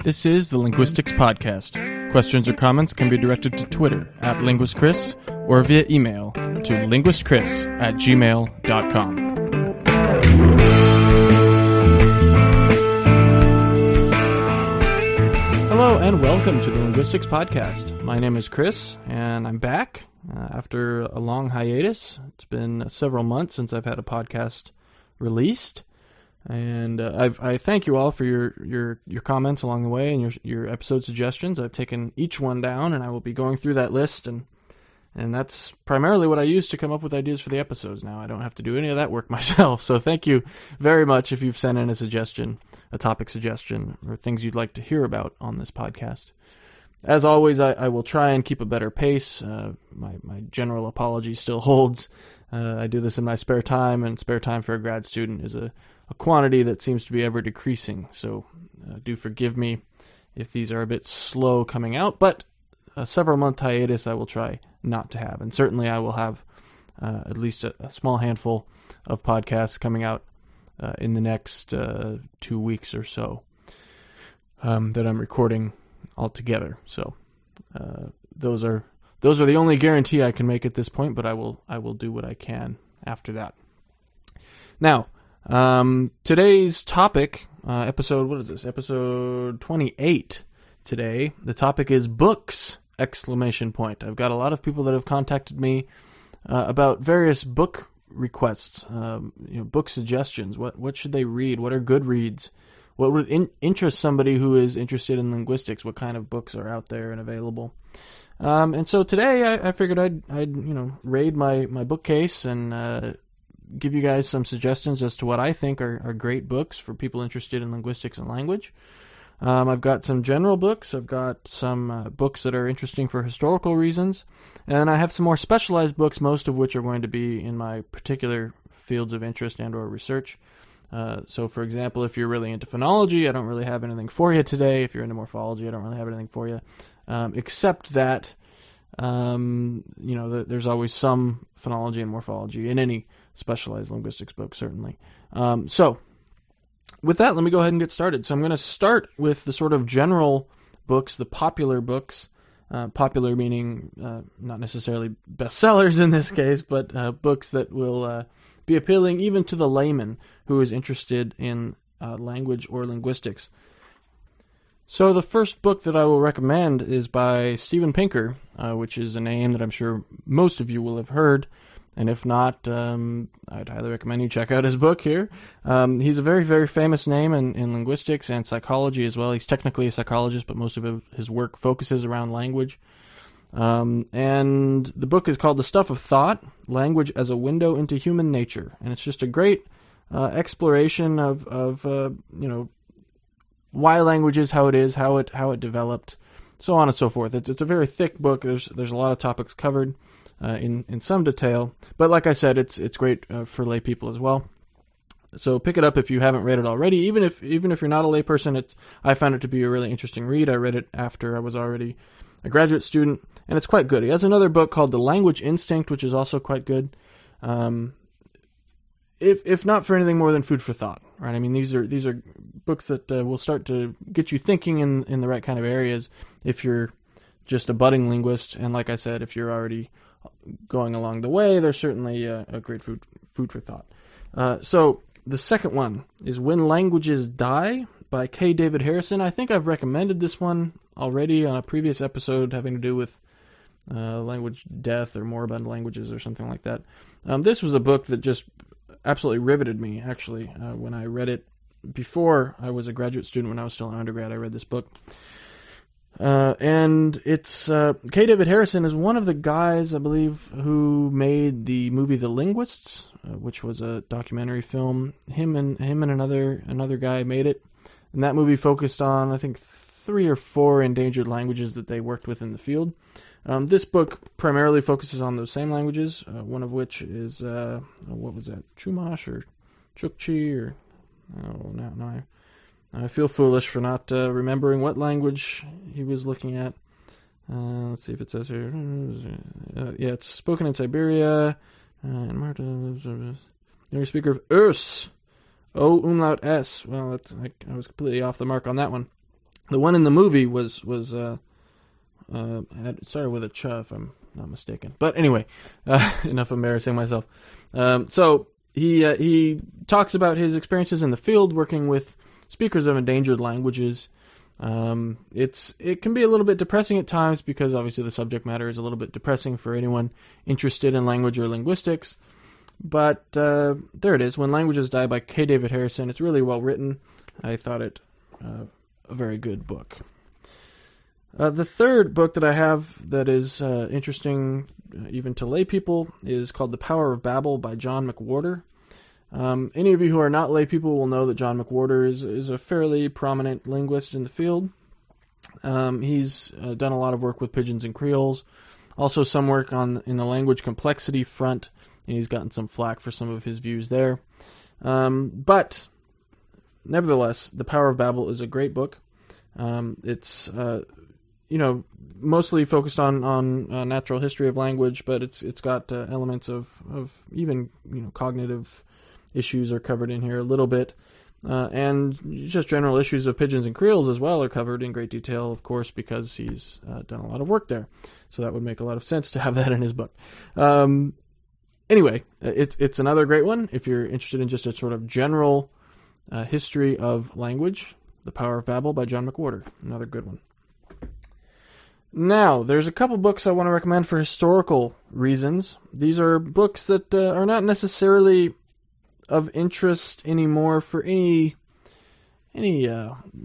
This is the Linguistics Podcast. Questions or comments can be directed to Twitter at LinguistChris or via email to linguistchris@gmail.com. Hello and welcome to the Linguistics Podcast. My name is Chris and I'm back after a long hiatus. It's been several months since I've had a podcast released. And I thank you all for your comments along the way and your episode suggestions. I've taken each one down, and I will be going through that list, and that's primarily what I use to come up with ideas for the episodes. Now I don't have to do any of that work myself, so thank you very much if you've sent in a suggestion, a topic suggestion, or things you'd like to hear about on this podcast. As always, I will try and keep a better pace. My general apology still holds. I do this in my spare time, and spare time for a grad student is a quantity that seems to be ever decreasing, so do forgive me if these are a bit slow coming out, but a several-month hiatus I will try not to have, and certainly I will have at least a small handful of podcasts coming out in the next 2 weeks or so that I'm recording altogether. So those are the only guarantee I can make at this point, but I will do what I can after that. Now, today's topic, episode 28 today. The topic is books, ! I've got a lot of people that have contacted me about various book requests, book suggestions. What should they read? What are good reads? What would interest somebody who is interested in linguistics? What kind of books are out there and available? And so today I figured I'd raid my bookcase and give you guys some suggestions as to what I think are great books for people interested in linguistics and language. I've got some general books. I've got some books that are interesting for historical reasons. And I have some more specialized books, most of which are going to be in my particular fields of interest and or research. So, for example, if you're really into phonology, I don't really have anything for you today. If you're into morphology, I don't really have anything for you. Except that, there's always some phonology and morphology in any specialized linguistics book, certainly. So, with that, let me go ahead and get started. So I'm going to start with the sort of general books, the popular books. Popular meaning not necessarily bestsellers in this case, but books that will be appealing even to the layman who is interested in language or linguistics. So the first book that I will recommend is by Steven Pinker, which is a name that I'm sure most of you will have heard. And if not, I'd highly recommend you check out his book here. He's a very, very famous name in linguistics and psychology as well. He's technically a psychologist, but most of his work focuses around language. And the book is called The Stuff of Thought, Language as a Window into Human Nature. And it's just a great exploration of why language is how it is, how it developed, so on and so forth. It's a very thick book. There's a lot of topics covered. In some detail, but like I said, it's great for lay people as well. So pick it up if you haven't read it already. Even if you're not a layperson, I found it to be a really interesting read. I read it after I was already a graduate student, and it's quite good. He has another book called The Language Instinct, which is also quite good. If not for anything more than food for thought, right? I mean, these are books that will start to get you thinking in the right kind of areas. If you're just a budding linguist, and like I said, if you're already going along the way, there's certainly a great food for thought. So the second one is When Languages Die by K. David Harrison. I think I've recommended this one already on a previous episode having to do with language death or moribund languages or something like that. This was a book that just absolutely riveted me, actually. When I read it before I was a graduate student, when I was still an undergrad, I read this book. And it's K. David Harrison is one of the guys, I believe, who made the movie The Linguists, which was a documentary film. Him and another guy made it, and that movie focused on, I think, 3 or 4 endangered languages that they worked with in the field. This book primarily focuses on those same languages, one of which is what was that, Chumash or Chukchi or no. I feel foolish for not remembering what language he was looking at. Let's see if it says here. Yeah, it's spoken in Siberia. And Marta, younger speaker of Urs. O umlaut S. Well, I was completely off the mark on that one. The one in the movie was it started with a ch, if I'm not mistaken. But anyway, enough embarrassing myself. So he talks about his experiences in the field working with speakers of endangered languages. It can be a little bit depressing at times because obviously the subject matter is a little bit depressing for anyone interested in language or linguistics. But there it is, When Languages Die by K. David Harrison. It's really well written. I thought it a very good book. The third book that I have that is interesting even to lay people is called The Power of Babel by John McWhorter. Any of you who are not lay people will know that John McWhorter is a fairly prominent linguist in the field. He's done a lot of work with pidgins and creoles, also some work in the language complexity front, and he's gotten some flack for some of his views there. But nevertheless, The Power of Babel is a great book. It's mostly focused on natural history of language, but it's got elements of even cognitive issues are covered in here a little bit, and just general issues of pidgins and creoles as well are covered in great detail, of course, because he's done a lot of work there. So that would make a lot of sense to have that in his book. Anyway, it's another great one if you're interested in just a sort of general history of language. The Power of Babel by John McWhorter, another good one. Now, there's a couple books I want to recommend for historical reasons. These are books that are not necessarily of interest anymore for any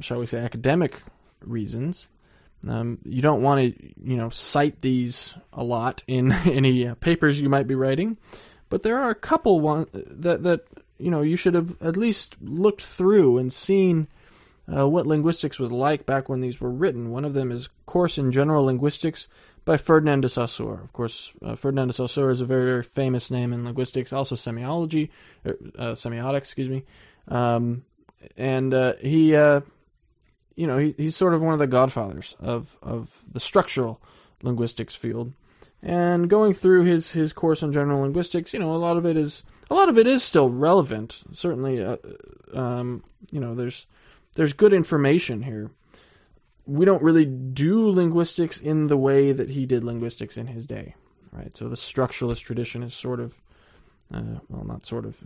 shall we say, academic reasons. You don't want to, cite these a lot in any papers you might be writing, but there are a couple that you should have at least looked through and seen what linguistics was like back when these were written. One of them is Course in General Linguistics by Ferdinand de Saussure. Of course, Ferdinand de Saussure is a very, very famous name in linguistics, also semiotics, he's sort of one of the godfathers of the structural linguistics field. And going through his course in general linguistics, a lot of it is still relevant. Certainly, there's good information here. We don't really do linguistics in the way that he did linguistics in his day, right? So the structuralist tradition is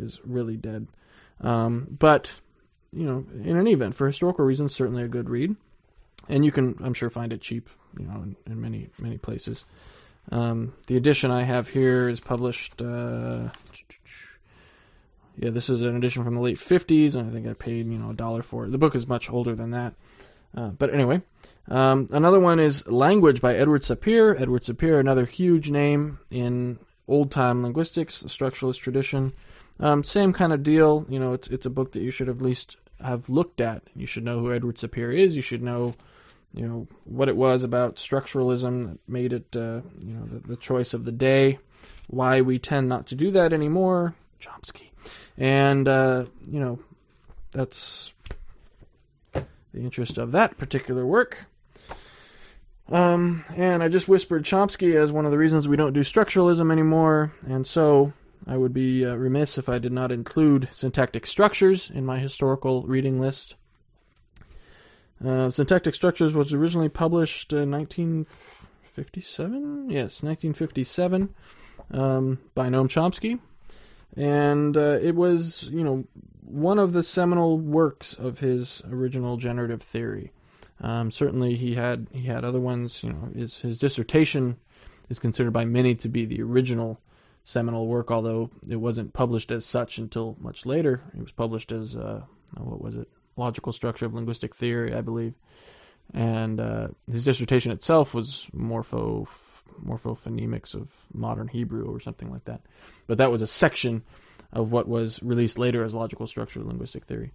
is really dead. But, in any event, for historical reasons, certainly a good read. And you can, I'm sure, find it cheap, in many, many places. The edition I have here is published, this is an edition from the late 50s, and I think I paid, $1 for it. The book is much older than that. But anyway, another one is Language by Edward Sapir. Edward Sapir, another huge name in old-time linguistics, the structuralist tradition. Same kind of deal. It's a book that you should at least have looked at. You should know who Edward Sapir is. You should know, what it was about structuralism that made it, the choice of the day. Why we tend not to do that anymore. Chomsky. And, that's the interest of that particular work. And I just whispered Chomsky as one of the reasons we don't do structuralism anymore, and so I would be remiss if I did not include syntactic structures in my historical reading list. Syntactic Structures was originally published in 1957? Yes, 1957, by Noam Chomsky. And it was, one of the seminal works of his original generative theory. Certainly he had other ones. His dissertation is considered by many to be the original seminal work, although it wasn't published as such until much later. It was published as, Logical Structure of Linguistic Theory, I believe. And his dissertation itself was morphophonemics of modern Hebrew or something like that. But that was a section of what was released later as Logical Structure of Linguistic Theory.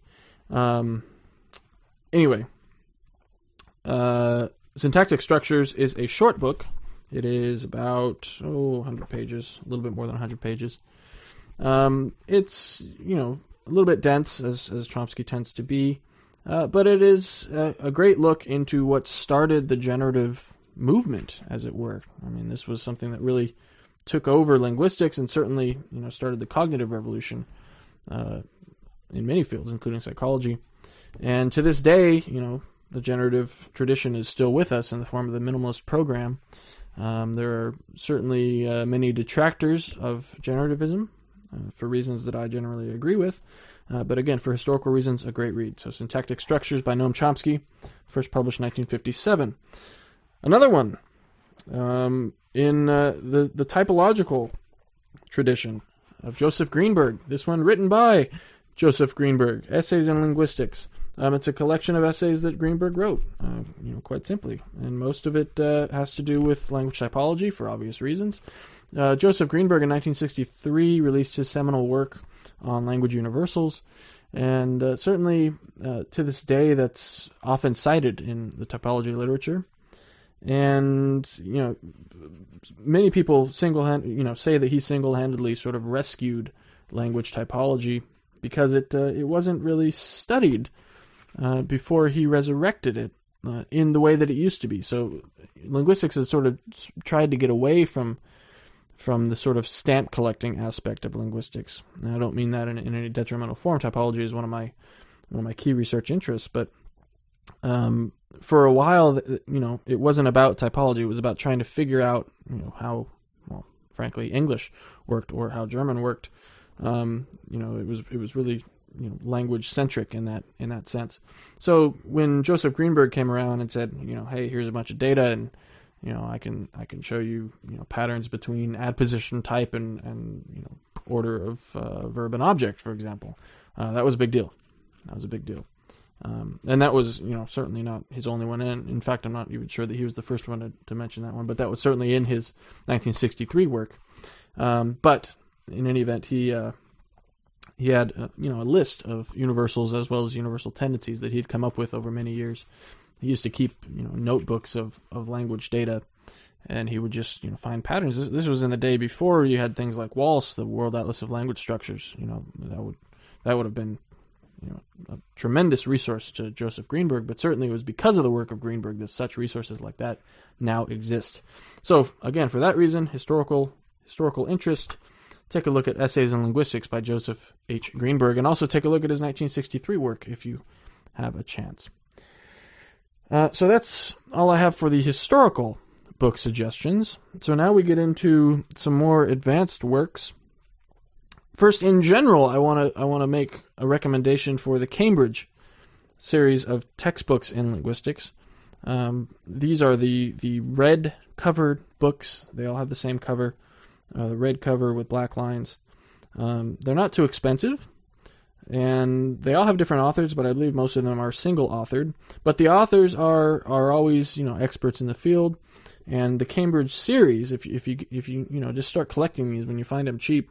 Anyway, Syntactic Structures is a short book. It is about 100 pages, a little bit more than 100 pages. It's a little bit dense, as Chomsky tends to be, but it is a great look into what started the generative movement, as it were. I mean, this was something that really took over linguistics and certainly, started the cognitive revolution in many fields, including psychology. And to this day, the generative tradition is still with us in the form of the minimalist program. There are certainly many detractors of generativism for reasons that I generally agree with. But again, for historical reasons, a great read. So Syntactic Structures by Noam Chomsky, first published 1957. Another one in the typological tradition of Joseph Greenberg. This one written by Joseph Greenberg, Essays in Linguistics. It's a collection of essays that Greenberg wrote, quite simply. And most of it has to do with language typology for obvious reasons. Joseph Greenberg in 1963 released his seminal work on language universals, and certainly to this day that's often cited in the typology literature. And many people say that he single-handedly sort of rescued language typology because it wasn't really studied before he resurrected it in the way that it used to be. So linguistics has sort of tried to get away from the sort of stamp collecting aspect of linguistics. And I don't mean that in any detrimental form. Typology is one of my key research interests, but for a while, it wasn't about typology. It was about trying to figure out, how, well, frankly, English worked or how German worked. It was really language centric in that sense. So when Joseph Greenberg came around and said, hey, here's a bunch of data, and I can show you patterns between adposition, type, and order of verb and object, for example, that was a big deal. And that was, certainly not his only one. And in fact, I'm not even sure that he was the first one to mention that one, but that was certainly in his 1963 work. But in any event, he had, a list of universals as well as universal tendencies that he'd come up with over many years. He used to keep, notebooks of language data, and he would just, find patterns. This was in the day before you had things like Walsh, the World Atlas of Language Structures. That would have been, a tremendous resource to Joseph Greenberg, but certainly it was because of the work of Greenberg that such resources like that now exist. So again, for that reason, historical interest, take a look at Essays in Linguistics by Joseph H. Greenberg, and also take a look at his 1963 work if you have a chance. So that's all I have for the historical book suggestions. So now we get into some more advanced works. First, in general, I want to make a recommendation for the Cambridge series of textbooks in linguistics. These are the red covered books. They all have the same cover, the red cover with black lines. They're not too expensive, and they all have different authors, but I believe most of them are single authored. But the authors are always experts in the field. And the Cambridge series, if you just start collecting these when you find them cheap,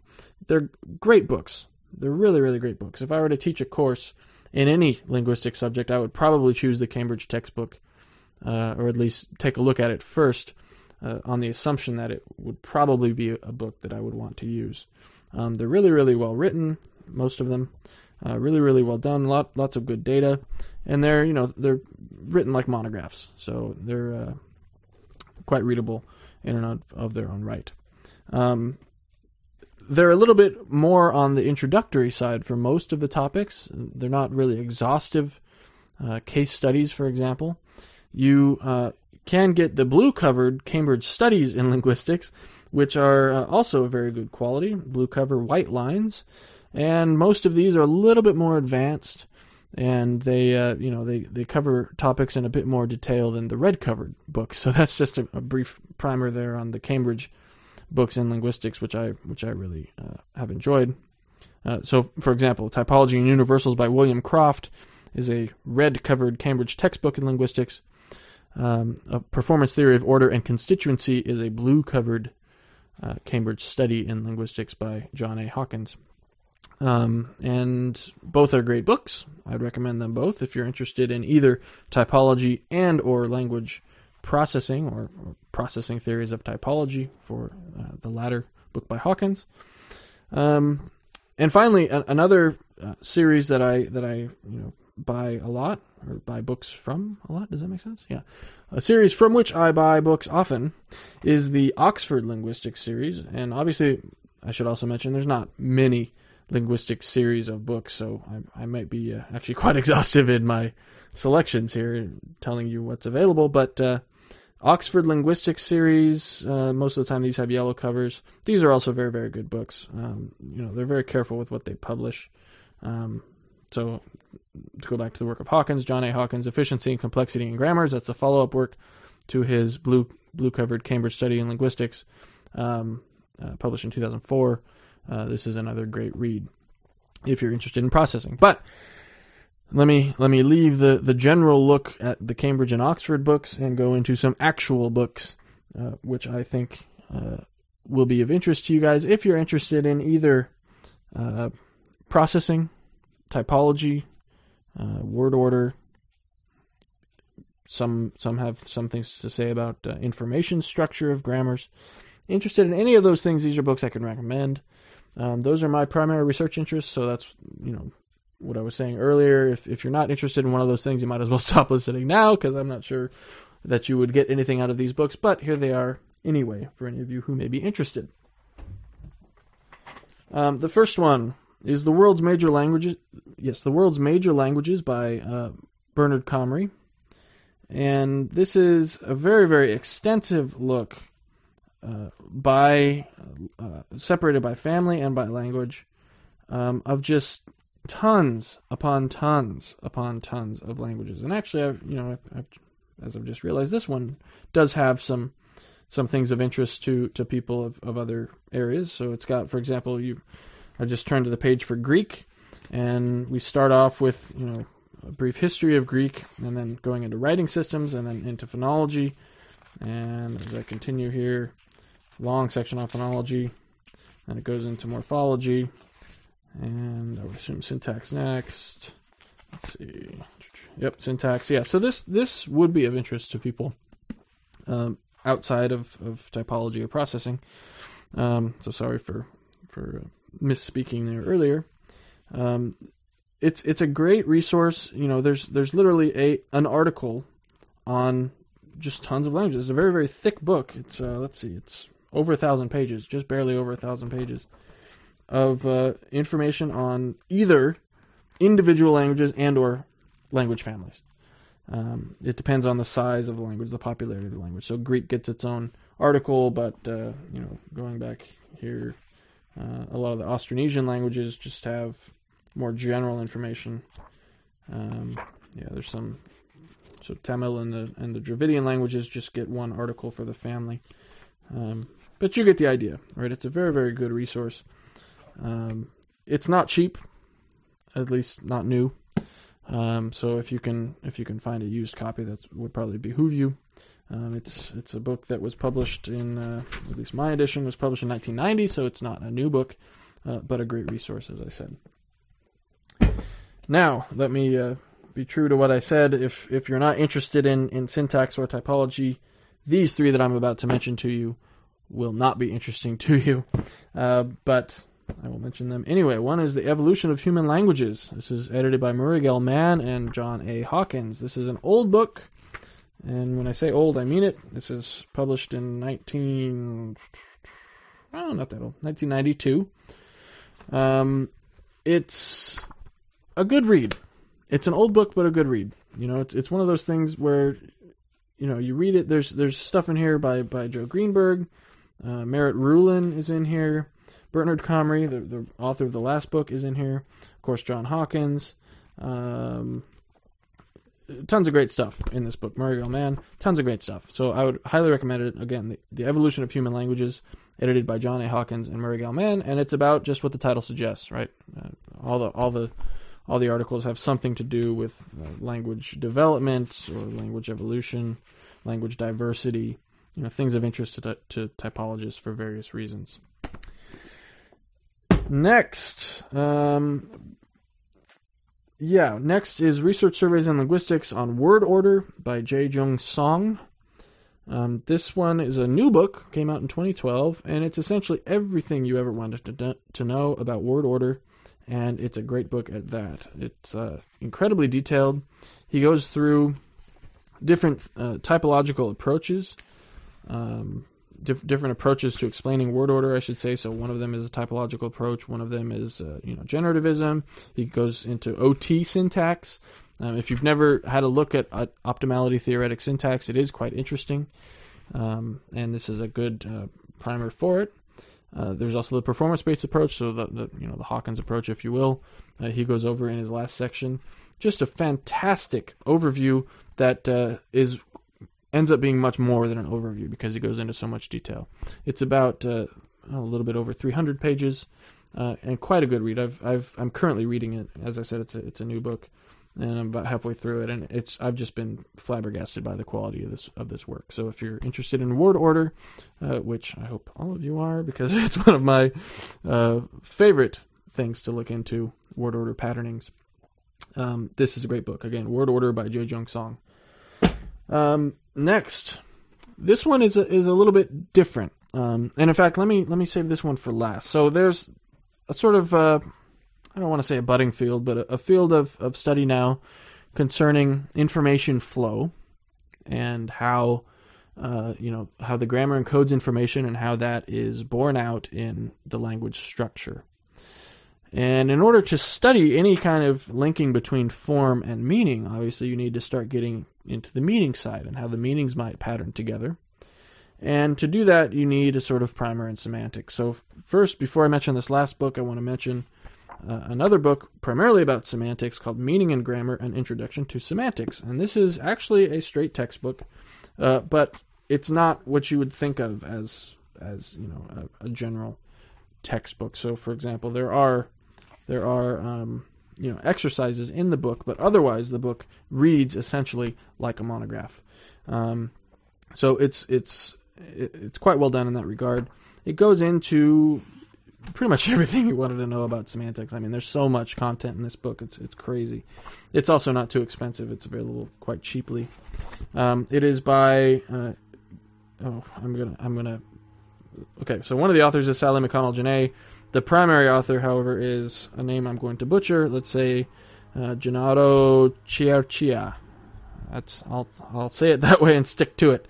they're great books. They're really, really great books. If I were to teach a course in any linguistic subject, I would probably choose the Cambridge textbook, or at least take a look at it first, on the assumption that it would probably be a book that I would want to use. They're really, really well written, most of them. Really, really well done. Lots of good data, and they're written like monographs, so they're quite readable in and of their own right. They're a little bit more on the introductory side for most of the topics. They're not really exhaustive case studies, for example. You can get the blue-covered Cambridge Studies in Linguistics, which are also very good quality, blue cover, white lines. And most of these are a little bit more advanced, and they cover topics in a bit more detail than the red-covered books. So that's just a brief primer there on the Cambridge books in linguistics, which I really have enjoyed. So, for example, Typology and Universals by William Croft is a red-covered Cambridge textbook in linguistics. A Performance Theory of Order and Constituency is a blue-covered Cambridge study in linguistics by John A. Hawkins. And both are great books. I'd recommend them both if you're interested in either typology and or language processing or processing theories of typology, for the latter book by Hawkins. And finally, another series that I buy a lot, or buy books from a lot. Does that make sense? Yeah. A series from which I buy books often is the Oxford Linguistics series. And obviously, I should also mention there's not many linguistics series of books, so I might be actually quite exhaustive in my selections here, telling you what's available. But Oxford Linguistics series, most of the time these have yellow covers. These are also very, very good books. They're very careful with what they publish. So to go back to the work of Hawkins, John A. Hawkins, Efficiency and Complexity in Grammars, that's the follow-up work to his blue-covered Cambridge Study in Linguistics, published in 2004. This is another great read if you're interested in processing. But let me leave the general look at the Cambridge and Oxford books and go into some actual books, which I think will be of interest to you guys if you're interested in either processing, typology, word order. Some have some things to say about information structure of grammars. Interested in any of those things, these are books I can recommend. Those are my primary research interests, so that's, what I was saying earlier. If you're not interested in one of those things, you might as well stop listening now, because I'm not sure that you would get anything out of these books, but here they are anyway, for any of you who may be interested. The first one is The World's Major Languages. Yes, The World's Major Languages by Bernard Comrie. And this is a very, very extensive look separated by family and by language, of just tons upon tons upon tons of languages. And actually, as I've just realized, this one does have some things of interest to people of other areas. So it's got, for example, I just turned to the page for Greek, and we start off with, a brief history of Greek, and then going into writing systems, and then into phonology. And as I continue here, long section on phonology, and it goes into morphology, and I would assume syntax next. Let's see. Yep, syntax. Yeah, so this would be of interest to people outside of typology or processing. So sorry for misspeaking there earlier. It's a great resource. There's literally an article on just tons of languages. It's a very, very thick book. It's it's over 1,000 pages, just barely over 1,000 pages of information on either individual languages and or language families. It depends on the size of the language, the popularity of the language. So Greek gets its own article, but going back here, a lot of the Austronesian languages just have more general information. There's some. So Tamil and the Dravidian languages just get one article for the family. But you get the idea, right? It's a very, very good resource. It's not cheap, at least not new. So if you can find a used copy, that would probably behoove you. It's a book that was published in, at least my edition was published in 1990, so it's not a new book, but a great resource, as I said. Now, let me be true to what I said. If you're not interested in syntax or typology, these three that I'm about to mention to you will not be interesting to you. But I will mention them anyway. One is The Evolution of Human Languages. This is edited by Murray Gell-Mann and John A. Hawkins. This is an old book, and when I say old, I mean it. This is published in 1992. It's a good read. It's an old book, but a good read. It's one of those things where, you read it. There's stuff in here by Joe Greenberg. Merritt Rulin is in here. Bernard Comrie, the author of the last book, is in here. Of course, John Hawkins. Tons of great stuff in this book. Murray Gell-Mann, tons of great stuff. So I would highly recommend it. Again, the Evolution of Human Languages, edited by John A. Hawkins and Murray Gell-Mann, and it's about just what the title suggests, right? All the articles have something to do with language development or language evolution, language diversity, things of interest to typologists for various reasons. Next, next is Research Surveys in Linguistics on Word Order by Jae Jung Song. This one is a new book, came out in 2012, and it's essentially everything you ever wanted to know about word order, and it's a great book at that. It's incredibly detailed. He goes through different typological approaches different approaches to explaining word order, I should say. So one of them is a typological approach. One of them is generativism. He goes into OT syntax. If you've never had a look at optimality theoretic syntax, it is quite interesting, and this is a good primer for it. There's also the performance-based approach, so the Hawkins approach, if you will. He goes over in his last section. Just a fantastic overview that ends up being much more than an overview because he goes into so much detail. It's about a little bit over 300 pages, and quite a good read. I'm currently reading it. As I said, it's a new book, and I'm about halfway through it, and I've just been flabbergasted by the quality of this work. So if you're interested in word order, which I hope all of you are, because it's one of my favorite things to look into, word order patternings. This is a great book. Again, Word Order by Jae-Jung Song. Next, this one is a little bit different, and in fact, let me save this one for last. So there's a sort of I don't want to say a budding field, but a field of study now concerning information flow and how how the grammar encodes information and how that is borne out in the language structure. And in order to study any kind of linking between form and meaning, obviously you need to start getting into the meaning side and how the meanings might pattern together. And to do that, you need a sort of primer in semantics. So first, before I mention this last book, I want to mention another book primarily about semantics called Meaning and Grammar, An Introduction to Semantics. And this is actually a straight textbook, but it's not what you would think of as a general textbook. So, for example, there are exercises in the book, but otherwise the book reads essentially like a monograph. So it's quite well done in that regard. It goes into pretty much everything you wanted to know about semantics. I mean, there's so much content in this book. It's crazy. It's also not too expensive. It's available quite cheaply. It is by Okay, so one of the authors is Sally McConnell-Janae. The primary author, however, is a name I'm going to butcher. Let's say Gennaro Ciarcia. I'll say it that way and stick to it.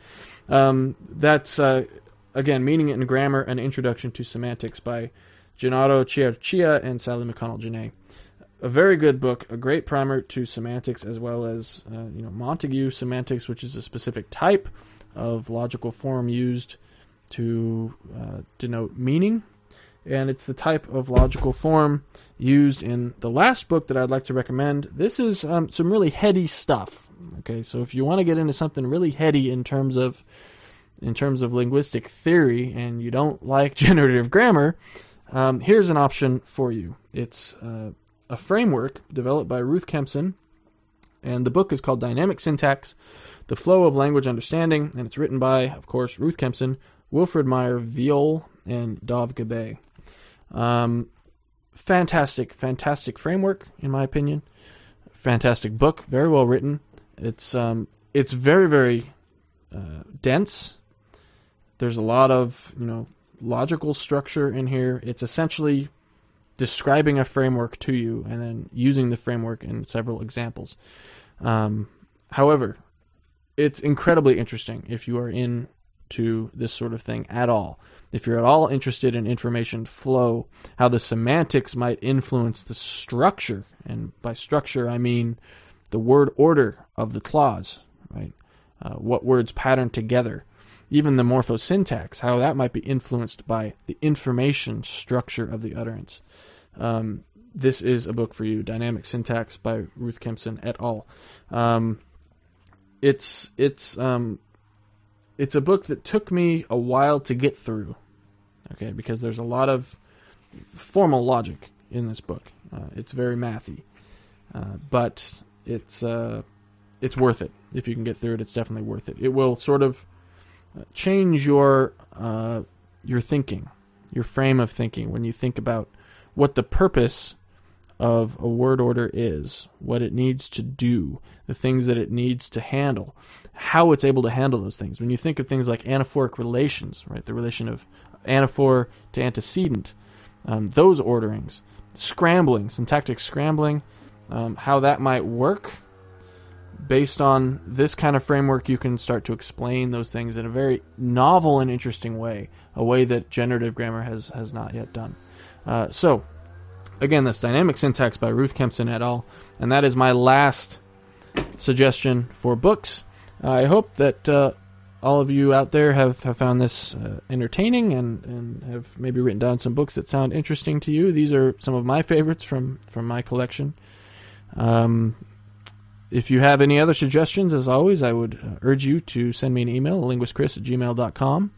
That's again, Meaning and Grammar: An Introduction to Semantics by Gennaro Ciarcia and Sally McConnell-Janae. A very good book, a great primer to semantics, as well as Montague semantics, which is a specific type of logical form used to denote meaning. And it's the type of logical form used in the last book that I'd like to recommend. This is some really heady stuff. Okay, so if you want to get into something really heady in terms of linguistic theory, and you don't like generative grammar, here's an option for you. It's a framework developed by Ruth Kempson, and the book is called Dynamic Syntax: The Flow of Language Understanding, and it's written by, of course, Ruth Kempson, Wilfred Meyer Viol, and Dov Gabay. Fantastic framework, in my opinion. Fantastic book, very well written. It's very, very dense. There's a lot of logical structure in here. It's essentially describing a framework to you and then using the framework in several examples. However, it's incredibly interesting if you are into this sort of thing at all. If you're at all interested in information flow, how the semantics might influence the structure, and by structure I mean the word order of the clause, right? What words pattern together, even the morphosyntax, how that might be influenced by the information structure of the utterance. This is a book for you, Dynamic Syntax by Ruth Kempson et al. It's a book that took me a while to get through, okay, because there's a lot of formal logic in this book. It's very mathy, but it's worth it. If you can get through it, it's definitely worth it. It will sort of change your thinking, your frame of thinking, when you think about what the purpose of a word order is, what it needs to do, the things that it needs to handle, how it's able to handle those things. When you think of things like anaphoric relations, right, the relation of anaphor to antecedent, those orderings, scrambling, syntactic scrambling, how that might work, based on this kind of framework, you can start to explain those things in a very novel and interesting way, a way that generative grammar has not yet done. So, again, that's Dynamic Syntax by Ruth Kempson et al., and that is my last suggestion for books. I hope that all of you out there have found this entertaining and have maybe written down some books that sound interesting to you. These are some of my favorites from my collection. If you have any other suggestions, as always, I would urge you to send me an email, linguistchris@gmail.com,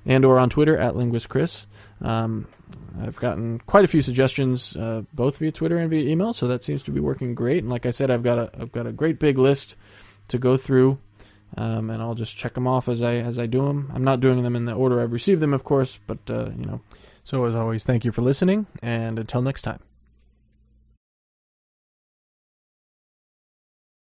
and or on Twitter @linguistchris. I've gotten quite a few suggestions, both via Twitter and via email, so that seems to be working great. And like I said, I've got a great big list to go through, and I'll just check them off as I do them. I'm not doing them in the order I've received them, of course, but So as always, thank you for listening, and until next time.